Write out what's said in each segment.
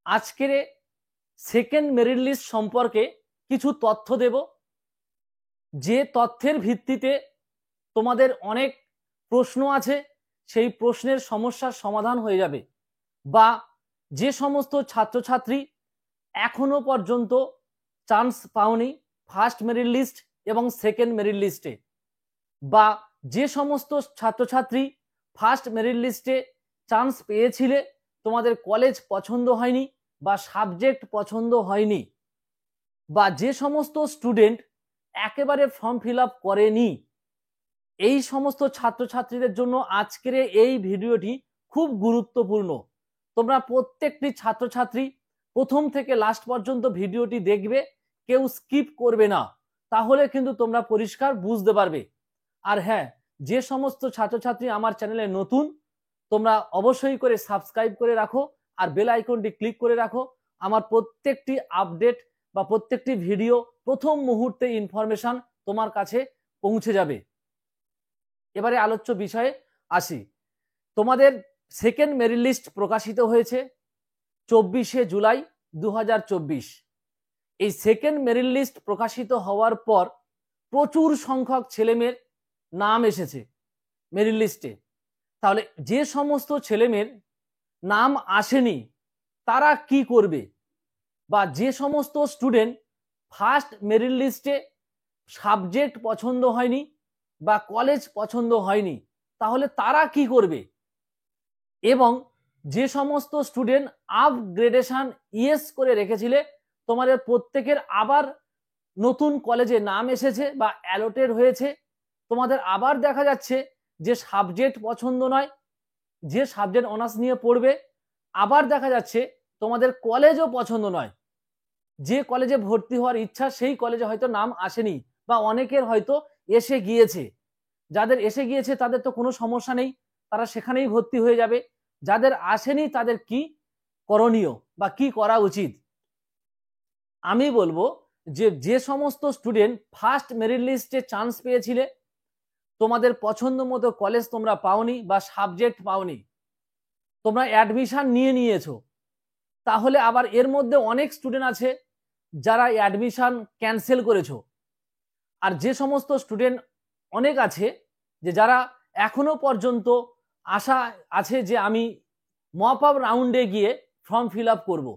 আজকের second merit list সম্পর্কে কিছু তথ্য দেব, যে তথ্যের ভিত্তিতে তোমাদের অনেক প্রশ্ন আছে, সেই প্রশ্নের সমস্যার সমাধান হয়ে যাবে। বা যে সমস্ত ছাত্রছাত্রী এখনো পর্যন্ত চান্স পাওনি ফার্স্ট মেরিট লিস্ট এবং সেকেন্ড মেরিট লিস্টে, বা যে সমস্ত ছাত্রছাত্রী ফার্স্ট মেরিট লিস্টে চান্স পেয়েছিলে তোমাদের কলেজ পছন্দ হয়নি বা সাবজেক্ট পছন্দ হয়নি, বা যে সমস্ত স্টুডেন্ট একেবারে ফর্ম ফিল আপ করেনি, এই সমস্ত ছাত্রছাত্রীদের জন্য আজকের এই ভিডিওটি খুব গুরুত্বপূর্ণ। তোমরা প্রত্যেকটি ছাত্রছাত্রী প্রথম থেকে লাস্ট পর্যন্ত ভিডিওটি দেখবে, কেউ স্কিপ করবে না, তাহলে কিন্তু তোমরা পরিষ্কার বুঝতে পারবে। আর হ্যাঁ, যে সমস্ত ছাত্রছাত্রী আমার চ্যানেলে নতুন, তোমরা অবশ্যই করে সাবস্ক্রাইব করে রাখো আর বেল আইকনটি ক্লিক করে রাখো। আমার প্রত্যেকটি আপডেট বা প্রত্যেকটি ভিডিও প্রথম মুহূর্তে ইনফরমেশন তোমার কাছে পৌঁছে যাবে। এবারে আলোচ্য বিষয়ে আসি। তোমাদের সেকেন্ড মেরিট লিস্ট প্রকাশিত হয়েছে 24শে জুলাই 2024। এই সেকেন্ড মেরিট লিস্ট প্রকাশিত হওয়ার পর প্রচুর সংখ্যক ছেলেমেয়ের নাম এসেছে মেরিট লিস্টে। তাহলে যে সমস্ত ছেলেমেয়ের নাম আসেনি তারা কি করবে, বা যে সমস্ত স্টুডেন্ট ফার্স্ট মেরিট লিস্টে সাবজেক্ট পছন্দ হয়নি বা কলেজ পছন্দ হয়নি, তাহলে তারা কি করবে, এবং যে সমস্ত স্টুডেন্ট আপগ্রেডেশন ইয়েস করে রেখেছিলে তোমাদের প্রত্যেকের আবার নতুন কলেজে নাম এসেছে বা অ্যালোটেড হয়েছে, তোমাদের আবার দেখা যাচ্ছে যে সাবজেক্ট পছন্দ নয়, যে সাবজেক্ট অনার্স নিয়ে পড়বে, আবার দেখা যাচ্ছে তোমাদের কলেজও পছন্দ নয়, যে কলেজে ভর্তি হওয়ার ইচ্ছা সেই কলেজে হয়তো নাম আসেনি, বা অনেকের হয়তো এসে গিয়েছে। যাদের এসে গিয়েছে তাদের তো কোনো সমস্যা নেই, তারা সেখানেই ভর্তি হয়ে যাবে। যাদের আসেনি তাদের কি করণীয় বা কি করা উচিত? আমি বলবো যে যে সমস্ত স্টুডেন্ট ফার্স্ট মেরিট লিস্টে চান্স পেয়েছিলে, তোমাদের পছন্দ মতো কলেজ তোমরা পাওনি বা সাবজেক্ট পাওনি, তোমরা অ্যাডমিশন নিয়ে নিয়েছো, তাহলে আবার এর মধ্যে অনেক স্টুডেন্ট আছে যারা অ্যাডমিশন ক্যান্সেল করেছো। আর যে সমস্ত স্টুডেন্ট অনেক আছে যে যারা এখনো পর্যন্ত আশা আছে যে আমি মপ আপ রাউন্ডে গিয়ে ফর্ম ফিল আপ করবো,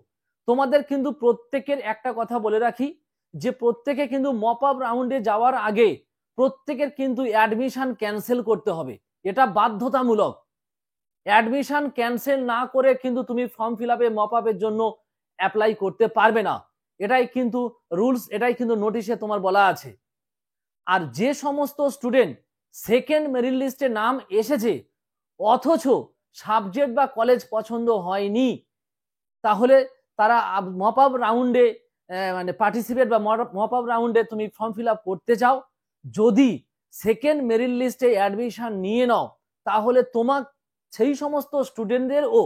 তোমাদের কিন্তু প্রত্যেকের একটা কথা বলে রাখি যে প্রত্যেকে কিন্তু মপ আপ রাউন্ডে যাওয়ার আগে প্রত্যেকের কিন্তু অ্যাডমিশন ক্যান্সেল করতে হবে, এটা বাধ্যতামূলক। অ্যাডমিশন ক্যান্সেল না করে কিন্তু তুমি ফর্ম ফিল আপে মপ আপের জন্য অ্যাপ্লাই করতে পারবে না, এটাই কিন্তু রুলস, এটাই কিন্তু নোটিশে তোমার বলা আছে। আর যে সমস্ত স্টুডেন্ট সেকেন্ড মেরিট লিস্টে নাম এসেছে অথচ সাবজেক্ট বা কলেজ পছন্দ হয়নি, তাহলে তারা মপ আপ রাউন্ডে মানে পার্টিসিপেট বা মপ আপ রাউন্ডে তুমি ফর্ম ফিল আপ করতে চাও, যদি সেকেন্ড মেরিট লিস্টে অ্যাডমিশন নিয়ে নাও, তাহলে তোমার সেই সমস্ত স্টুডেন্টদেরও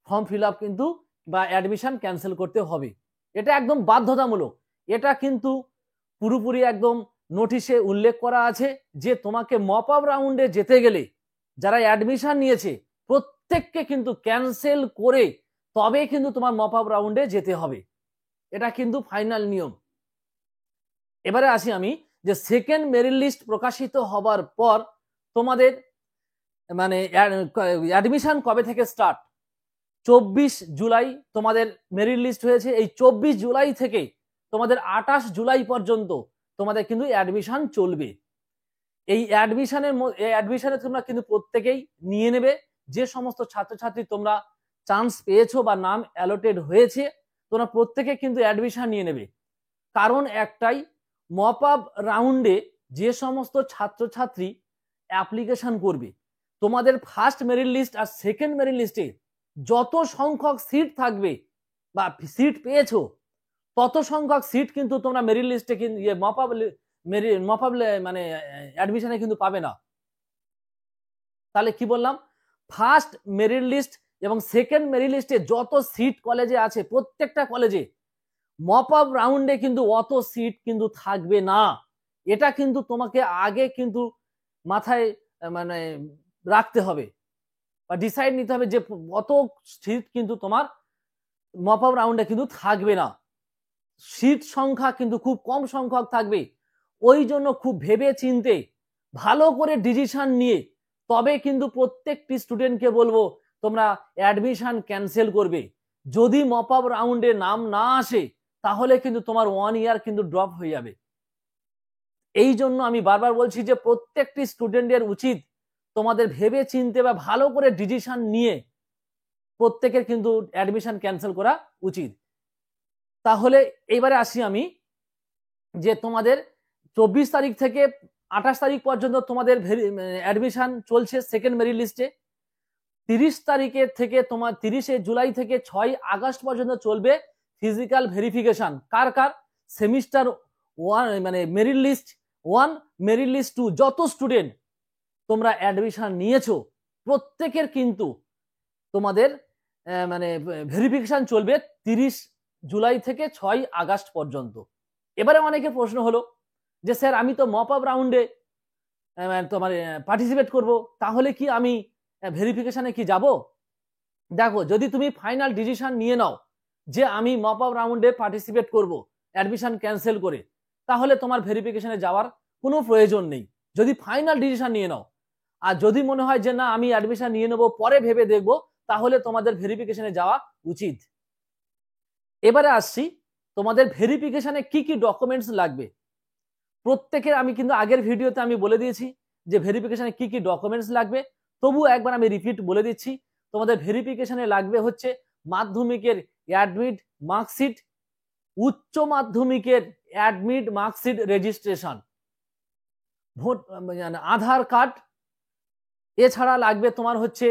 ফর্ম ফিল আপ কিন্তু বা অ্যাডমিশন ক্যান্সেল করতে হবে, এটা একদম বাধ্যতামূলক। এটা কিন্তু পুরোপুরি একদম নোটিশে উল্লেখ করা আছে যে তোমাকে মপ আপ রাউন্ডে যেতে গেলে যারা অ্যাডমিশন নিয়েছে প্রত্যেককে কিন্তু ক্যান্সেল করে তবে কিন্তু তোমার মপ আপ রাউন্ডে যেতে হবে, এটা কিন্তু ফাইনাল নিয়ম। এবারে আসি আমি যে সেকেন্ড মেরিট লিস্ট প্রকাশিত হবার পর তোমাদের মানে অ্যাডমিশন কবে থেকে স্টার্ট? 24 জুলাই তোমাদের মেরিট লিস্ট হয়েছে, এই 24 জুলাই থেকে তোমাদের 28 জুলাই পর্যন্ত তোমাদের কিন্তু অ্যাডমিশন চলবে। এই অ্যাডমিশনে তোমরা কিন্তু প্রত্যেকেই নিয়ে নেবে, যে সমস্ত ছাত্রছাত্রী তোমরা চান্স পেয়েছো বা নাম অ্যালোটেড হয়েছে তোমরা প্রত্যেকে কিন্তু অ্যাডমিশন নিয়ে নেবে। কারণ একটাই, মপ আপ রাউন্ডে যে সমস্ত ছাত্রছাত্রী অ্যাপ্লিকেশন করবে, তোমাদের ফার্স্ট মেরিট লিস্ট আর সেকেন্ড মেরিট লিস্টে যত সংখ্যক সিট থাকবে বা সিট পেয়েছো তত সংখ্যক সিট কিন্তু তোমরা মেরিট লিস্টে মপ আপ মানে অ্যাডমিশনে কিন্তু পাবে না। তাহলে কি বললাম, ফার্স্ট মেরিট লিস্ট এবং সেকেন্ড মেরিট লিস্টে যত সিট কলেজে আছে প্রত্যেকটা কলেজে মপ আপ রাউন্ডে কিন্তু অত সিট কিন্তু থাকবে না, এটা কিন্তু তোমাকে আগে কিন্তু মাথায় মানে রাখতে হবে। বা ডিসাইড নিতে হবে যে কত সিট কিন্তু তোমার মপ আপ রাউন্ডে কিন্তু থাকবে না, সিট সংখ্যা কিন্তু খুব কম সংখ্যক থাকবে। ওই জন্য খুব ভেবে চিনতে ভালো করে ডিসিশন নিয়ে তবে কিন্তু প্রত্যেকটি স্টুডেন্টকে বলবো তোমরা অ্যাডমিশন ক্যান্সেল করবে। যদি মপ আপ রাউন্ডে নাম না আসে তাহলে কিন্তু তোমার 1 ইয়ার কিন্তু ড্রপ হয়ে যাবে। এই জন্য আমি বারবার বলছি যে প্রত্যেকটি স্টুডেন্টের উচিত তোমাদের ভেবে চিনতে বা ভালো করে ডিসিশন নিয়ে প্রত্যেকের কিন্তু অ্যাডমিশন ক্যান্সেল করা উচিত। তাহলে এবারে আসি আমি যে তোমাদের 24 তারিখ থেকে 28 তারিখ পর্যন্ত তোমাদের অ্যাডমিশন চলছে সেকেন্ড মেরিট লিস্টে। 30 তারিখে থেকে তোমার 30 জুলাই থেকে 6 আগস্ট পর্যন্ত চলবে ফিজিক্যাল ভেরিফিকেশন। কার কার? সেমিস্টার 1 মানে মেরিট লিস্ট 1 মেরিট লিস্ট 2 যত স্টুডেন্ট তোমরা অ্যাডমিশন নিয়েছো প্রত্যেকের কিন্তু তোমাদের মানে ভেরিফিকেশন চলবে 30 জুলাই থেকে 6 আগস্ট পর্যন্ত। এবারে অনেকের প্রশ্ন হলো যে স্যার আমি তো মপ আপ রাউন্ডে তোমার পার্টিসিপেট করব, তাহলে কি আমি ভেরিফিকেশনে কি যাব? দেখো, যদি তুমি ফাইনাল ডিসিশন নিয়ে নাও যে আমি মপ আপ রাউন্ডে পার্টিসিপেট করব অ্যাডমিশন ক্যান্সেল করে, তাহলে তোমার ভেরিফিকেশনে যাওয়ার কোনো প্রয়োজন নেই, যদি ফাইনাল ডিসিশন নিয়ে নাও। আর যদি মনে হয় যে না আমি অ্যাডমিশন নিয়ে নেবো পরে ভেবে দেখবো, তাহলে তোমাদের ভেরিফিকেশনে যাওয়া উচিত। এবারে আসছি তোমাদের ভেরিফিকেশনে কি কি ডকুমেন্টস লাগবে। প্রত্যেকের আমি কিন্তু আগের ভিডিওতে আমি বলে দিয়েছি যে ভেরিফিকেশনে কি কি ডকুমেন্টস লাগবে, তবু একবার আমি রিপিট বলে দিচ্ছি। তোমাদের ভেরিফিকেশনে লাগবে হচ্ছে মাধ্যমিকের অ্যাডমিট মার্কশিট, উচ্চ মাধ্যমিকের অ্যাডমিট মার্কশিট রেজিস্ট্রেশন, ভোট আধার কার্ড, এছাড়া লাগবে তোমার হচ্ছে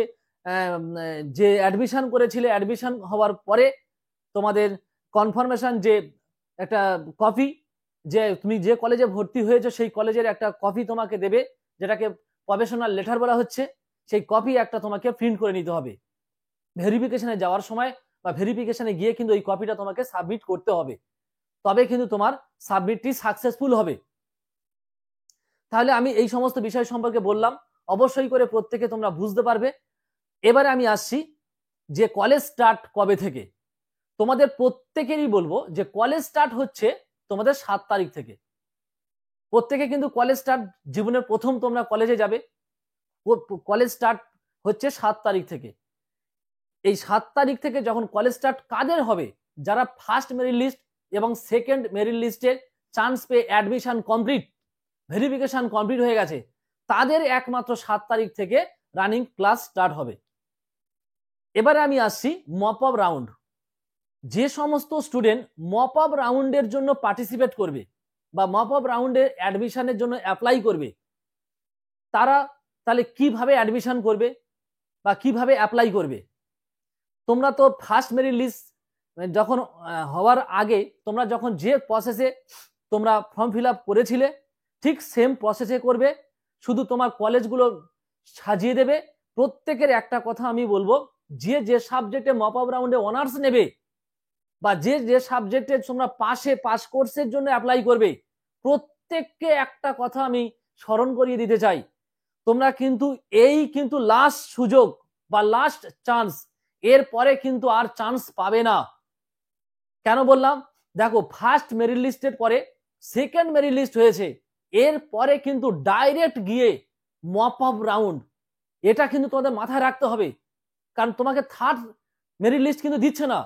যে অ্যাডমিশন করেছিলে অ্যাডমিশন হওয়ার পরে তোমাদের কনফার্মেশন যে একটা কপি, যে তুমি যে কলেজে ভর্তি হয়েছো সেই কলেজের একটা কপি তোমাকে দেবে, যেটাকে প্রফেশনাল লেটার বলা হচ্ছে। সেই কপি একটা তোমাকে প্রিন্ট করে নিতে হবে ভেরিফিকেশনে যাওয়ার সময়, বা ভেরিফিকেশনে গিয়ে কিন্তু এই কপিটা তোমাকে সাবমিট করতে হবে, তবে কিন্তু তোমার সাবমিটটি সাকসেসফুল হবে। তাহলে আমি এই সমস্ত বিষয় সম্পর্কে বললাম, অবশ্যই করে প্রত্যেকে তোমরা বুঝতে পারবে। এবারে আমি আসছি যে কলেজ স্টার্ট কবে থেকে। তোমাদের প্রত্যেকেরই বলবো যে কলেজ স্টার্ট হচ্ছে তোমাদের 7 তারিখ থেকে। প্রত্যেকে কিন্তু কলেজ স্টার্ট, জীবনের প্রথম তোমরা কলেজে যাবে, কলেজ স্টার্ট হচ্ছে 7 তারিখ থেকে। এই 7 তারিখ থেকে যখন কলেজ স্টার্ট কাদের হবে, যারা ফার্স্ট মেরিট লিস্ট এবং সেকেন্ড মেরিট লিস্টের চান্স পেয়ে অ্যাডমিশন কমপ্লিট, ভেরিফিকেশন কমপ্লিট হয়ে গেছে, তাদের একমাত্র 7 তারিখ থেকে রানিং ক্লাস স্টার্ট হবে। এবারে আমি আসছি মপ আপ রাউন্ড। যে সমস্ত স্টুডেন্ট মপ আপ রাউন্ডের জন্য পার্টিসিপেট করবে বা মপ আপ রাউন্ডে অ্যাডমিশনের জন্য অ্যাপ্লাই করবে, তারা তাহলে কিভাবে অ্যাডমিশন করবে বা কিভাবে অ্যাপ্লাই করবে। তোমরা তো ফার্স্ট মেরিট লিস্ট যখন হওয়ার আগে তোমরা যখন যে প্রসেসে তোমরা ফর্ম ফিল আপ করেছিলে ঠিক সেম প্রসেসে করবে, শুধু তোমার কলেজগুলো সাজিয়ে দেবে। প্রত্যেকের একটা কথা আমি বলবো, যে যে সাবজেক্টে মপ আপ রাউন্ডে অনার্স নেবে বা যে যে সাবজেক্টে তোমরা পাস কোর্সের জন্য অ্যাপ্লাই করবে, প্রত্যেককে একটা কথা আমি স্মরণ করিয়ে দিতে চাই, তোমরা কিন্তু এই কিন্তু লাস্ট সুযোগ বা লাস্ট চান্স, এর পরে কিন্তু আর চান্স পাবে না। কেন বললাম? দেখো, ফার্স্ট মেরিট লিস্টের পরে সেকেন্ড মেরিট লিস্ট হয়েছে, এর পরে কিন্তু ডাইরেক্ট গিয়ে মপ আপ রাউন্ড, এটা কিন্তু তোমাদের মাথায় রাখতে হবে। কারণ তোমাকে থার্ড মেরিট লিস্ট কিন্তু দিচ্ছে না,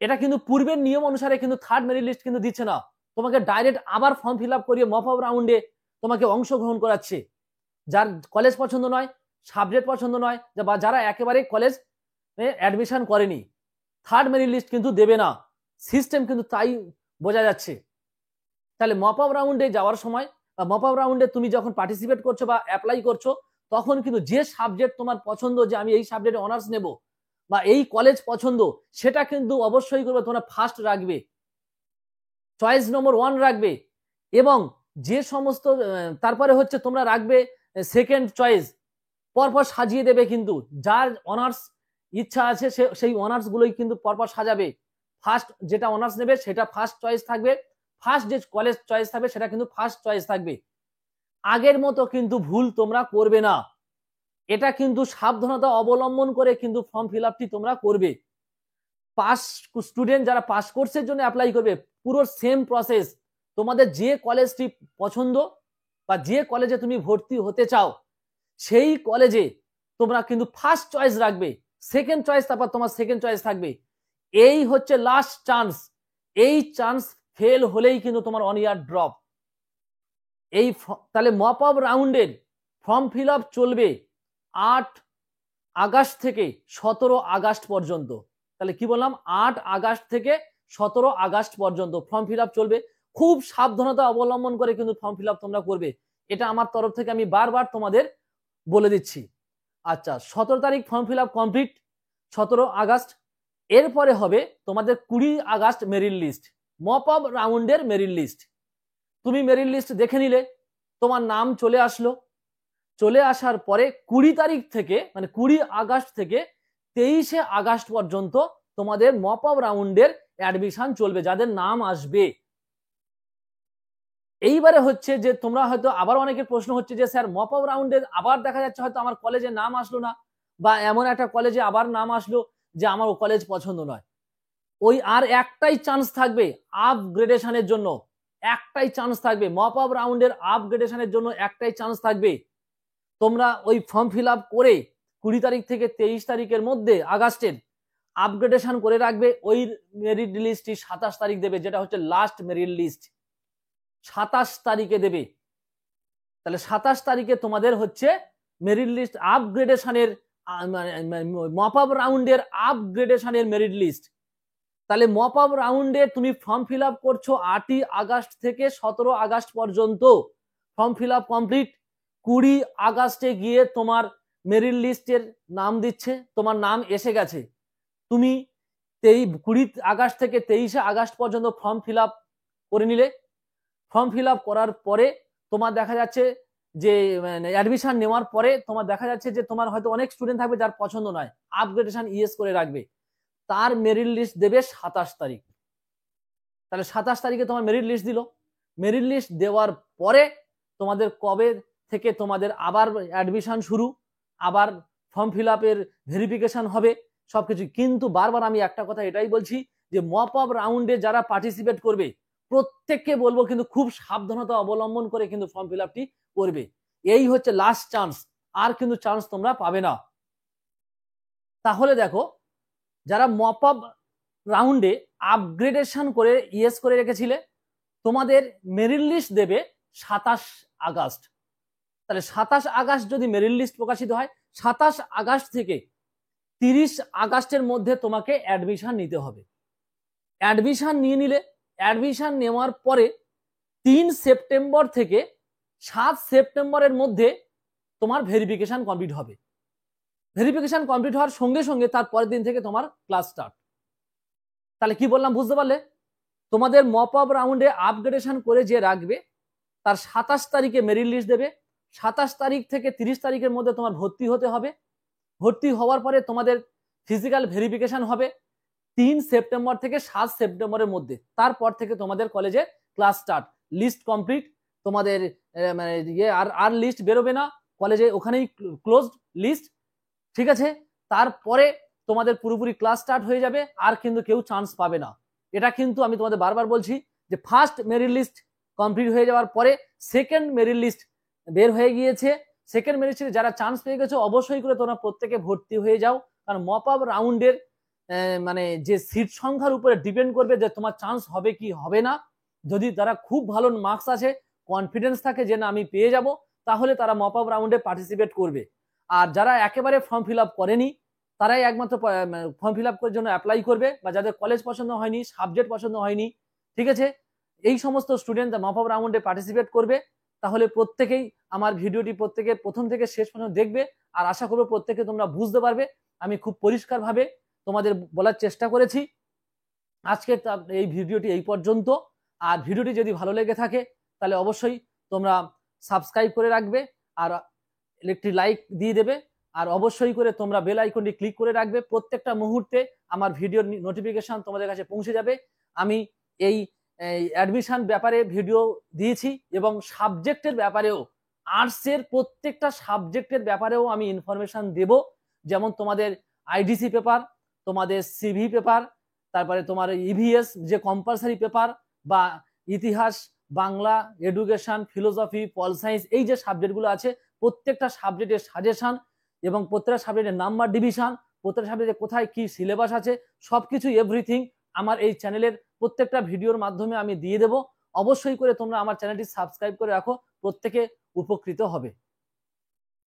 এটা কিন্তু পূর্বের নিয়ম অনুসারে কিন্তু থার্ড মেরিট লিস্ট কিন্তু দিচ্ছে না, তোমাকে ডাইরেক্ট আবার ফর্ম ফিল আপ করিয়ে মপ আপ রাউন্ডে তোমাকে অংশগ্রহণ করাচ্ছে। যার কলেজ পছন্দ নয়, সাবজেক্ট পছন্দ নয়, বা যারা একেবারে কলেজ অ্যাডমিশন করেনি, থার্ড মেরিট লিস্ট কিন্তু দেবে না, সিস্টেম কিন্তু তাই বোঝা যাচ্ছে। তাহলে মপ আপ রাউন্ডে যাওয়ার সময় বা মপ আপ রাউন্ডে তুমি যখন পার্টিসিপেট করছো বা অ্যাপ্লাই করছো, তখন কিন্তু যে সাবজেক্ট তোমার পছন্দ, যে আমি এই সাবজেক্টে অনার্স নেব বা এই কলেজ পছন্দ, সেটা কিন্তু অবশ্যই করবে তোমরা ফার্স্ট রাখবে, চয়েস নম্বর 1 রাখবে। এবং যে সমস্ত তারপরে হচ্ছে তোমরা রাখবে সেকেন্ড চয়েস, পরপর সাজিয়ে দেবে, কিন্তু যার অনার্স ইচ্ছা আছে সেই অনার্স গুলোই কিন্তু পরপর সাজাবে। ফার্স্ট যেটা অনার্স নেবে সেটা ফার্স্ট চয়েস থাকবে, ফার্স্ট যে কলেজ চয়েস থাকবে সেটা কিন্তু ফার্স্ট চয়েস থাকবে। আগের মতো কিন্তু ভুল তোমরা করবে না, এটা কিন্তু সাবধানতা অবলম্বন করে কিন্তু ফর্ম ফিল আপটি তোমরা করবে। পাস স্টুডেন্ট যারা পাস কোর্সের জন্য অ্যাপ্লাই করবে, পুরো সেম প্রসেস। তোমাদের যে কলেজটি পছন্দ বা যে কলেজে তুমি ভর্তি হতে চাও সেই কলেজে তোমরা কিন্তু ফার্স্ট চয়েস রাখবে, সেকেন্ড চয়েস তারপর তোমার সেকেন্ড চয়েস থাকবে। এই হচ্ছে লাস্ট চান্স। এই চান্স ফেল হলেই কিন্তু তোমার 1 ইয়ার ড্রপ। এই তাহলে মপ আপ রাউন্ডের ফর্ম ফিল আপ চলবে 8 আগস্ট থেকে 17 আগস্ট পর্যন্ত। তাহলে কি বললাম, 8 আগস্ট থেকে 17 আগস্ট পর্যন্ত ফর্ম ফিল আপ চলবে। খুব সাবধানতা অবলম্বন করে কিন্তু ফর্ম ফিল আপ তোমরা করবে, এটা আমার তরফ থেকে আমি বারবার তোমাদের বলে দিচ্ছি। আচ্ছা, 17 তারিখ form fill up complete, 17 August. এরপরে হবে তোমাদের 20 August merit list, mop up রাউন্ডের মেরিট লিস্ট। তুমি মেরিট লিস্ট দেখে নিলে, তোমার নাম চলে আসলো। চলে আসার পরে 20 তারিখ থেকে মানে 20 আগস্ট থেকে 23 আগস্ট পর্যন্ত তোমাদের মপ আপ রাউন্ডের অ্যাডমিশন চলবে, যাদের নাম আসবে। এইবারে হচ্ছে যে তোমরা হয়তো আবার অনেকের প্রশ্ন হচ্ছে যে স্যার মপ আপ রাউন্ডে আবার দেখা যাচ্ছে হয়তো আমার কলেজে নাম আসলো না, বা এমন একটা কলেজে আবার নাম আসলো যে আমার ও কলেজ পছন্দ নয়। ওই আর একটাই চান্স থাকবে আপগ্রেডেশনের জন্য, একটাই চান্স থাকবে মপ আপ রাউন্ডের আপগ্রেডেশনের জন্য, একটাই চান্স থাকবে। তোমরা ওই ফর্ম ফিল আপ করে 20 তারিখ থেকে 23 তারিখের মধ্যে আগস্টের আপগ্রেডেশন করে রাখবে। ওই মেরিট লিস্টটি 27 তারিখ দেবে, যেটা হচ্ছে লাস্ট মেরিট লিস্ট, 27 তারিখে দেবে। তাহলে 27 তারিখে তোমাদের হচ্ছে মেরিট লিস্ট আপগ্রেডেশনের, মপ আপ রাউন্ডের আপগ্রেডেশনের মেরিট লিস্ট। তাহলে মপ আপ রাউন্ডে তুমি ফর্ম ফিল আপ করছো 8 আগস্ট থেকে 17 আগস্ট পর্যন্ত, ফর্ম ফিল আপ কমপ্লিট। 20 আগস্টে গিয়ে তোমার মেরিট লিস্টের নাম দিচ্ছে, তোমার নাম এসে গেছে। তুমি 20 আগস্ট থেকে 23 আগস্ট পর্যন্ত ফর্ম ফিল আপ করে নিলে। ফর্ম ফিল আপ করার পরে তোমার দেখা যাচ্ছে যে অ্যাডমিশন নেওয়ার পরে তোমার দেখা যাচ্ছে যে তোমার হয়তো অনেক স্টুডেন্ট থাকবে যার পছন্দ নয়, আপগ্রেডেশন ইয়েস করে রাখবে, তার মেরিট লিস্ট দেবে 27 তারিখ। তাহলে 27 তারিখে তোমার মেরিট লিস্ট দিল। মেরিট লিস্ট দেওয়ার পরে তোমাদের কবে থেকে তোমাদের আবার অ্যাডমিশন শুরু, আবার ফর্ম ফিল আপের ভেরিফিকেশন হবে সবকিছু। কিন্তু বারবার আমি একটা কথা এটাই বলছি যে মপ আপ রাউন্ডে যারা পার্টিসিপেট করবে প্রত্যেককে বলবো কিন্তু খুব সাবধানতা অবলম্বন করে কিন্তু ফর্ম ফিল আপটি করবে। এই হচ্ছে লাস্ট চান্স, আর কিন্তু চান্স তোমরা পাবে না। তাহলে দেখো, যারা মপ আপ রাউন্ডে আপগ্রেডেশন করে ইয়েস করে রেখেছিলে, তোমাদের মেরিট লিস্ট দেবে 27 আগস্ট। তাহলে 27 আগস্ট যদি মেরিট লিস্ট প্রকাশিত হয়, 27 আগস্ট থেকে 30 আগস্টের মধ্যে তোমাকে অ্যাডমিশন নিতে হবে। অ্যাডমিশন নিয়ে নিলে, অ্যাডমিশন নেওয়ার পরে 3 সেপ্টেম্বর থেকে 7 সেপ্টেম্বরের মধ্যে তোমার ভেরিফিকেশন কমপ্লিট হবে। ভেরিফিকেশন কমপ্লিট হওয়ার সঙ্গে সঙ্গে তার পরের দিন থেকে তোমার ক্লাস স্টার্ট। তাহলে কি বললাম বুঝতে পারলে? তোমাদের মপ আপ রাউন্ডে আপগ্রেডেশন করে যে রাখবে তার 27 তারিখে মেরিট লিস্ট দেবে। 27 তারিখ থেকে 30 তারিখের মধ্যে তোমার ভর্তি হতে হবে। ভর্তি হওয়ার পরে তোমাদের ফিজিক্যাল ভেরিফিকেশন হবে 3 সেপ্টেম্বর থেকে 7 সেপ্টেম্বরের মধ্যে। তারপর থেকে তোমাদের কলেজে ক্লাস স্টার্ট, লিস্ট কমপ্লিট। তোমাদের মানে আর লিস্ট বেরোবে না কলেজে, ওখানেই ক্লোজড লিস্ট, ঠিক আছে? তারপরে তোমাদের পুরোপুরি ক্লাস স্টার্ট হয়ে যাবে, আর কিন্তু কেউ চান্স পাবে না। এটা কিন্তু আমি তোমাদের বারবার বলছি যে ফার্স্ট মেরিট লিস্ট কমপ্লিট হয়ে যাওয়ার পরে সেকেন্ড মেরিট লিস্ট বের হয়ে গিয়েছে। সেকেন্ড মেরিট লিস্টে যারা চান্স পেয়ে গেছো অবশ্যই করে তোমরা প্রত্যেকে ভর্তি হয়ে যাও, কারণ মপ আপ রাউন্ডের মানে যে সিট সংখ্যার উপরে ডিপেন্ড করবে যে তোমার চান্স হবে কি হবে না। যদি তারা খুব ভালো মার্কস আছে, কনফিডেন্স থাকে যে না আমি পেয়ে যাব, তাহলে তারা মপ আপ রাউন্ডে পার্টিসিপেট করবে। আর যারা একেবারে ফর্ম ফিল আপ করেনি তারাই একমাত্র ফর্ম ফিল আপ করার জন্য অ্যাপ্লাই করবে, বা যাদের কলেজ পছন্দ হয়নি, সাবজেক্ট পছন্দ হয়নি, ঠিক আছে, এই সমস্ত স্টুডেন্ট মপ আপ রাউন্ডে পার্টিসিপেট করবে। তাহলে প্রত্যেকেই আমার ভিডিওটি প্রত্যেকে প্রথম থেকে শেষ পর্যন্ত দেখবে, আর আশা করবো প্রত্যেকে তোমরা বুঝতে পারবে। আমি খুব পরিষ্কারভাবে তোমাদের বলার চেষ্টা করেছি। আজকে এই ভিডিওটি এই পর্যন্ত। আর ভিডিওটি যদি ভালো লেগে থাকে তাহলে অবশ্যই তোমরা সাবস্ক্রাইব করে রাখবে, আর একটি লাইক দিয়ে দেবে, আর অবশ্যই করে তোমরা বেল আইকনটি ক্লিক করে রাখবে। প্রত্যেকটা মুহূর্তে আমার ভিডিওর নোটিফিকেশন তোমাদের কাছে পৌঁছে যাবে। আমি এই অ্যাডমিশন ব্যাপারে ভিডিও দিয়েছি এবং সাবজেক্টের ব্যাপারেও আর্টসের প্রত্যেকটা সাবজেক্টের ব্যাপারেও আমি ইনফরমেশন দেব, যেমন তোমাদের আইডিসি পেপার, তোমাদের সিভি পেপার, তারপরে তোমার ইভিএস যে কম্পালসারি পেপার, বা ইতিহাস, Bangla, education, philosophy, pol science, এই যে সাবজেক্টগুলো আছে প্রত্যেকটা সাবজেক্টের সাজেশন এবং প্রত্যেকটা সাবজেক্টের নাম্বার ডিভিশন, প্রত্যেকটা সাবজেক্টে কোথায় কি সিলেবাস আছে সবকিছু এভরিথিং আমার এই চ্যানেলের প্রত্যেকটা ভিডিওর মাধ্যমে আমি দিয়ে দেবো। অবশ্যই করে তোমরা আমার চ্যানেলটি সাবস্ক্রাইব করে রাখো, প্রত্যেকে উপকৃত হবে।